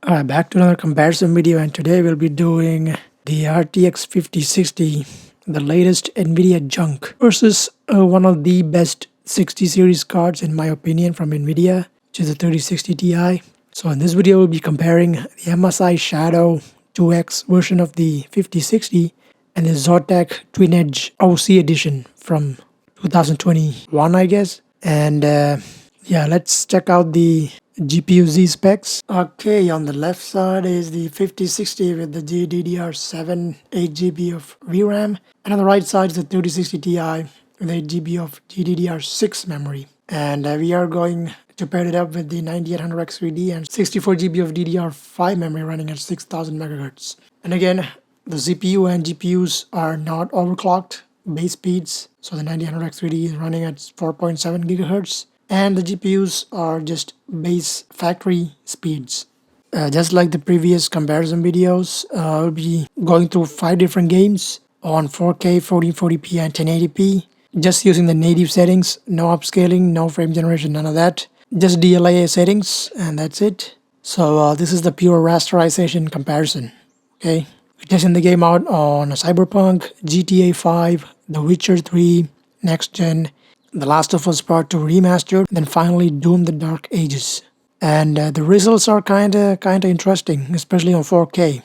Alright, back to another comparison video, and today we'll be doing the RTX 5060, the latest NVIDIA junk, versus one of the best 60 series cards in my opinion from NVIDIA, which is the 3060 Ti. So in this video we'll be comparing the MSI Shadow 2X version of the 5060 and the Zotac Twin Edge OC edition from 2021, I guess. And yeah, let's check out the GPU Z specs. Okay, on the left side is the 5060 with the GDDR7 8GB of VRAM, and on the right side is the 3060 Ti with 8GB of GDDR6 memory. And we are going to pair it up with the 9800X3D and 64GB of DDR5 memory running at 6000 MHz. And again, the CPU and GPUs are not overclocked base speeds, so the 9800X3D is running at 4.7 GHz. And the GPUs are just base factory speeds. Just like the previous comparison videos, I'll be going through 5 different games on 4K, 1440p and 1080p, just using the native settings, no upscaling, no frame generation, none of that. Just DLA settings, and that's it. So this is the pure rasterization comparison. Okay, we're testing the game out on Cyberpunk, GTA 5, The Witcher 3, Next Gen, The Last of Us Part 2 Remastered, then finally Doom the Dark Ages. And the results are kinda interesting, especially on 4K.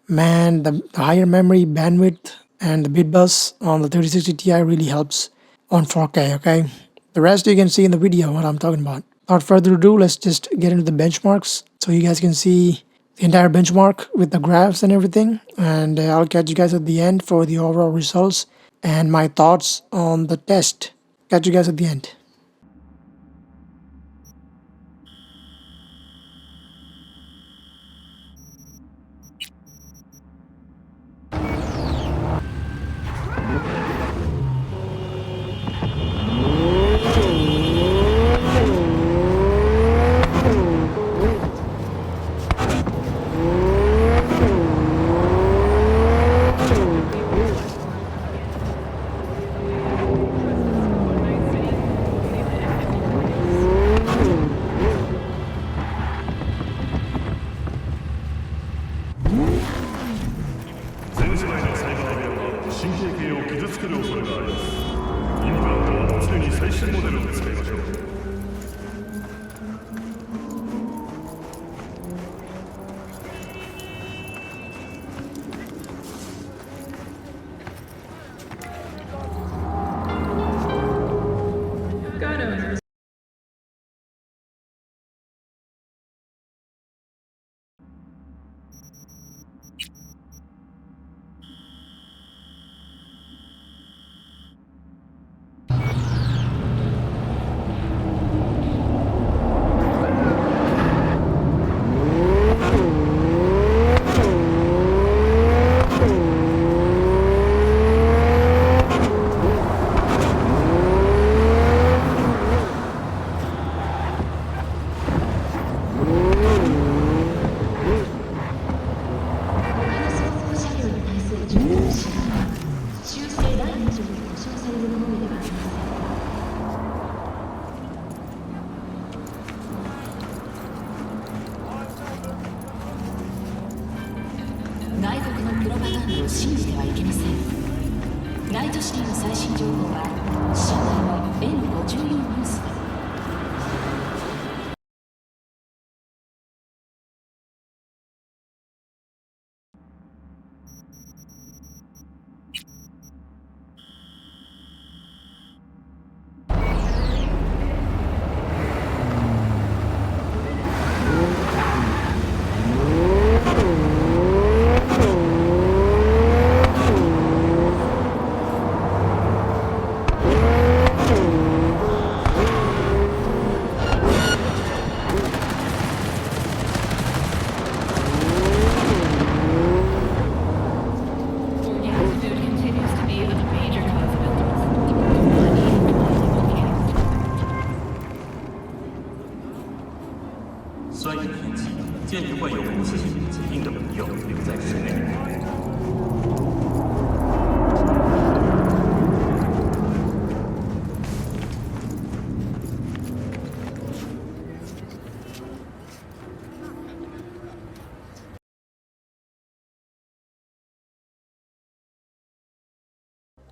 Man, the higher memory bandwidth and the bit bus on the 3060 Ti really helps on 4K, okay? The rest you can see in the video what I'm talking about. Without further ado, let's just get into the benchmarks so you guys can see the entire benchmark with the graphs and everything. And I'll catch you guys at the end for the overall results and my thoughts on the test. Catch you guys at the end.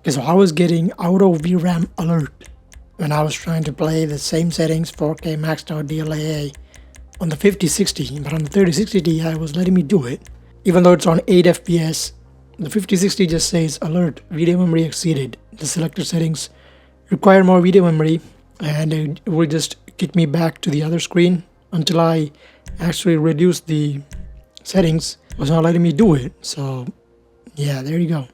Because I was getting auto VRAM alert when I was trying to play the same settings 4K maxed out DLAA on the 5060, but on the 3060 Ti it was letting me do it. Even though it's on 8 FPS, the 5060 just says alert, video memory exceeded. The selected settings require more video memory, and it will just kick me back to the other screen until I actually reduce the settings. It was not letting me do it. So yeah, there you go.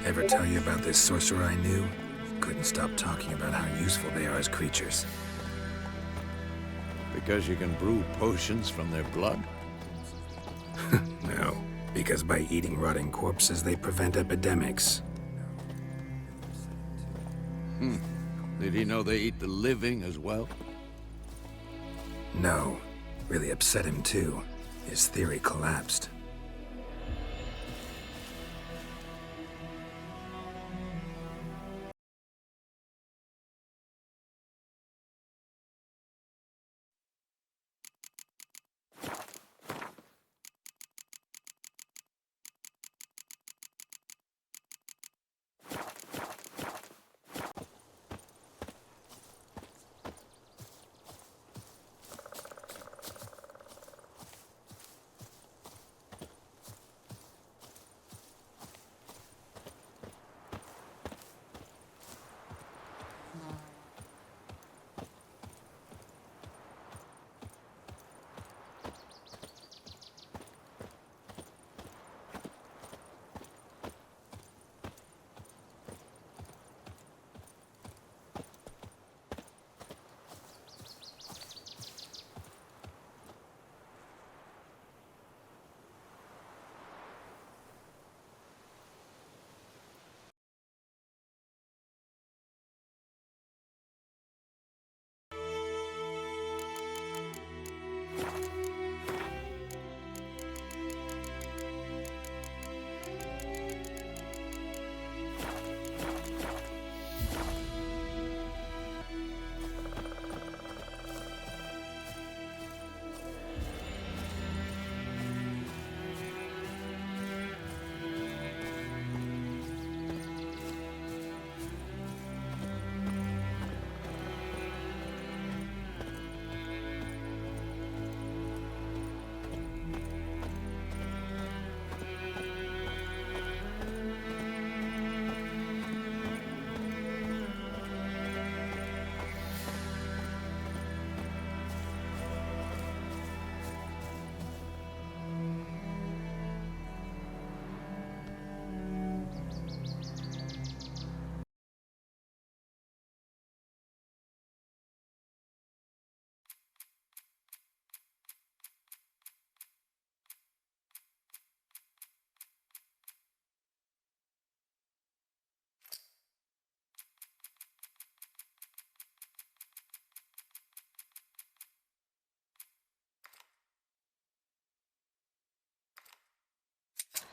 Ever tell you about this sorcerer I knew? Couldn't stop talking about how useful they are as creatures. Because you can brew potions from their blood? No, because by eating rotting corpses, they prevent epidemics. Did he know they eat the living as well? No, really upset him too. His theory collapsed.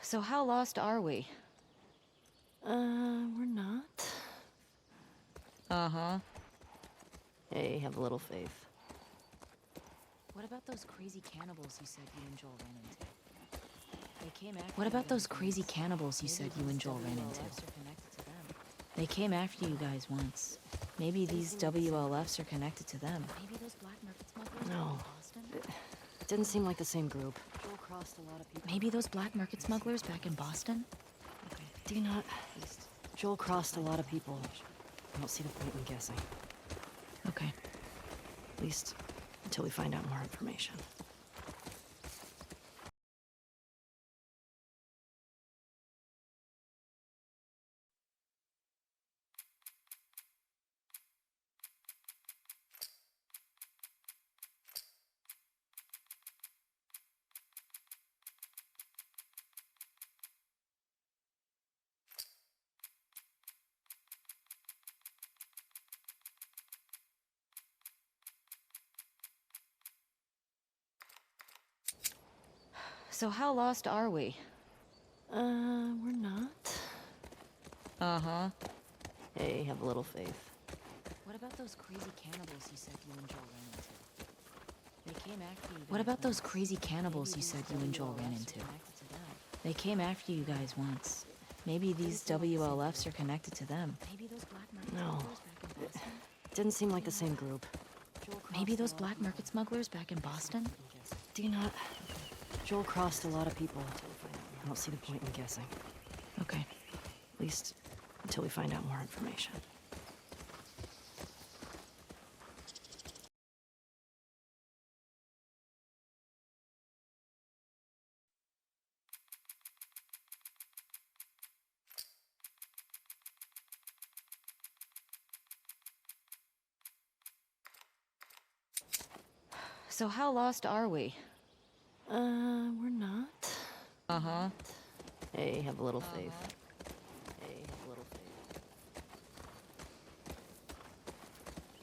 So how lost are we? We're not. Uh-huh. Hey, have a little faith. What about those crazy cannibals you said you and Joel ran into? What about those crazy cannibals you said you and Joel ran into? They came after you guys once. Maybe these WLFs are connected to them. Maybe those black market smugglers No. back in Boston? It didn't seem like the same group. Joel crossed a lot of people. Maybe those black market smugglers back in Boston? Do you not? Joel crossed a lot of people. I don't see the point in guessing. Okay. At least until we find out more information. So how lost are we? We're not. Uh-huh. Hey, have a little faith. What about those crazy cannibals you said you and Joel ran into? They came after you guys. What about those crazy cannibals you said you and Joel ran into? They came after you guys once. Maybe these WLFs are connected to them. Maybe those black market No. smugglers back in Boston. Didn't seem like the same group. Maybe those black market smugglers back in Boston? Do you not? Joel crossed a lot of people. I don't see the point in guessing. Okay. At least until we find out more information. So how lost are we? We're not. Uh-huh. Hey, have a little faith. Hey, have a little faith.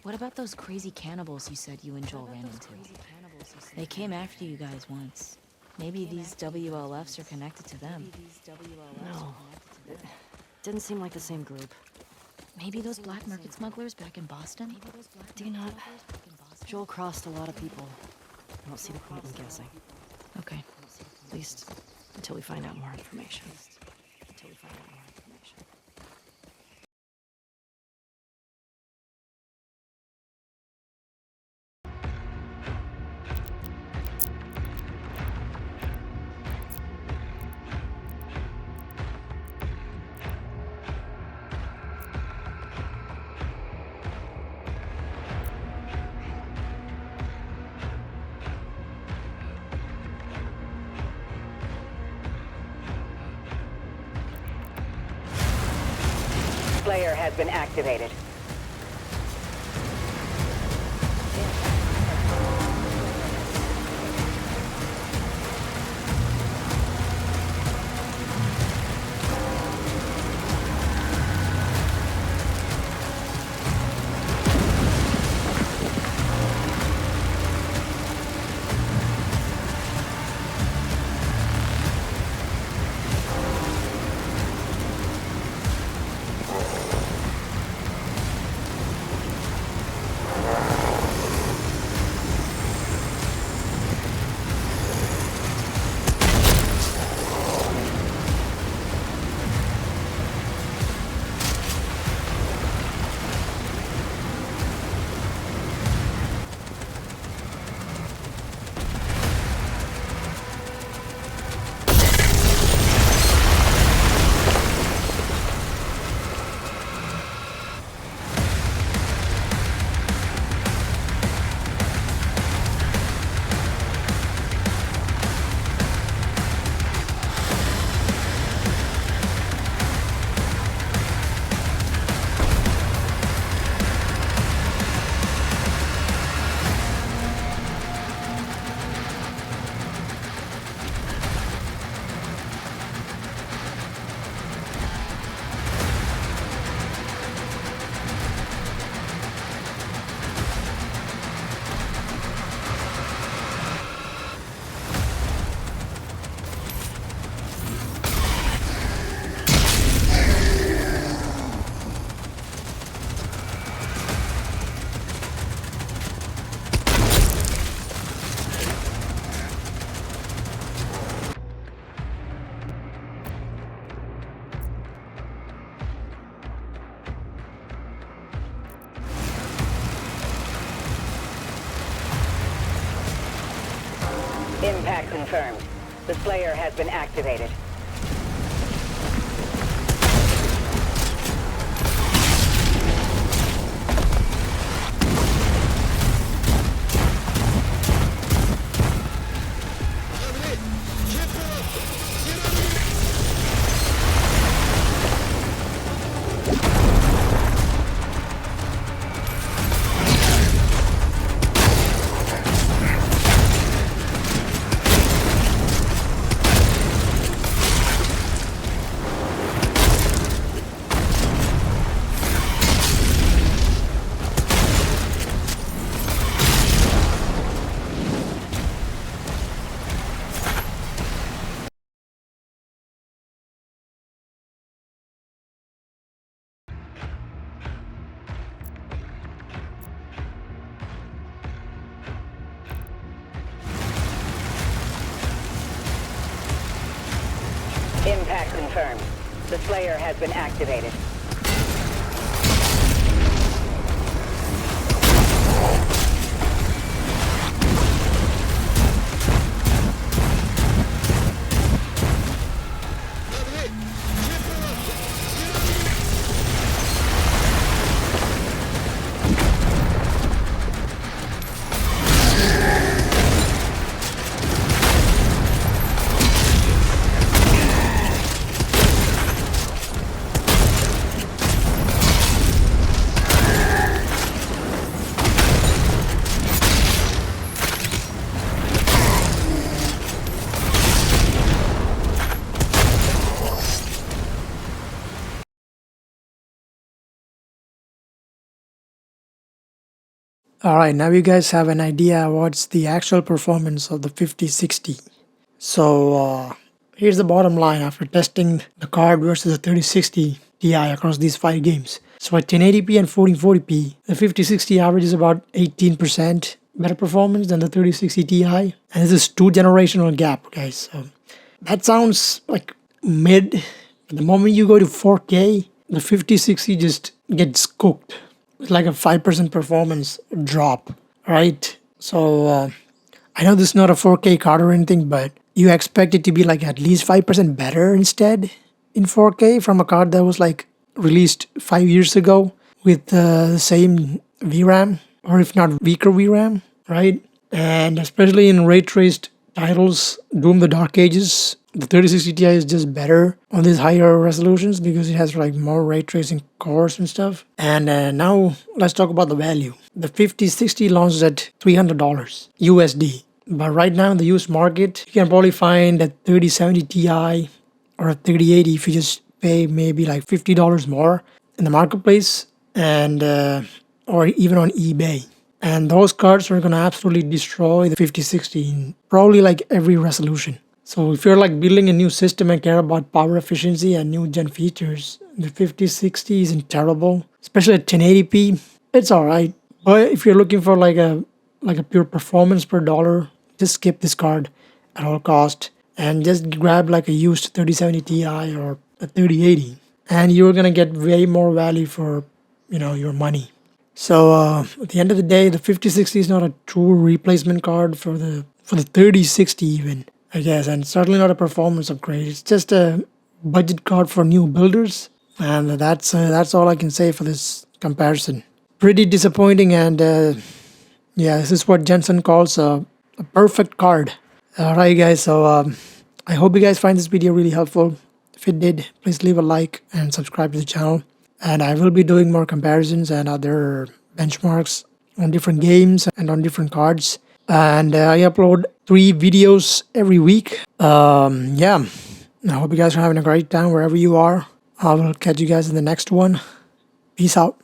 What about those crazy cannibals you said you and Joel ran into? They came after you guys once. Maybe these WLFs are connected to them. No. It didn't seem like the same group. Maybe those black market smugglers back in Boston? Do you not? Joel crossed a lot of people. I don't see the point in guessing. Okay. At least until we find out more information. Until we find out more information. Player has been activated. Impact confirmed. The Slayer has been activated. Impact confirmed. The Slayer has been activated. Alright, now you guys have an idea what's the actual performance of the 5060. So here's the bottom line after testing the card versus the 3060 Ti across these 5 games. So at 1080p and 1440p, the 5060 averages about 18% better performance than the 3060 Ti. And this is 2 generational gap, guys. So that sounds like mid. But the moment you go to 4K, the 5060 just gets cooked. It's like a 5% performance drop, right? So I know this is not a 4K card or anything, but you expect it to be like at least 5% better instead in 4K from a card that was like released 5 years ago with the same VRAM, or if not weaker VRAM, right? And especially in ray traced titles, Doom the Dark Ages, the 3060 Ti is just better on these higher resolutions because it has like more ray tracing cores and stuff. And now let's talk about the value. The 5060 launched at $300 USD. But right now in the used market, you can probably find a 3070 Ti or a 3080 if you just pay maybe like $50 more in the marketplace and or even on eBay. And those cards are gonna absolutely destroy the 5060 in probably like every resolution. So if you're like building a new system and care about power efficiency and new gen features, the 5060 isn't terrible, especially at 1080p. It's alright. But if you're looking for like a pure performance per dollar, just skip this card at all cost and just grab like a used 3070 Ti or a 3080, and you're gonna get way more value for your money. So at the end of the day, the 5060 is not a true replacement card for the 3060 even, I guess, and certainly not a performance upgrade. It's just a budget card for new builders, and that's all I can say for this comparison. Pretty disappointing, and yeah, this is what Jensen calls a perfect card. Alright guys, so I hope you guys find this video really helpful. If it did, please leave a like and subscribe to the channel. And I will be doing more comparisons and other benchmarks on different games and on different cards. And I upload 3 videos every week. Yeah, I hope you guys are having a great time wherever you are. I will catch you guys in the next one. Peace out.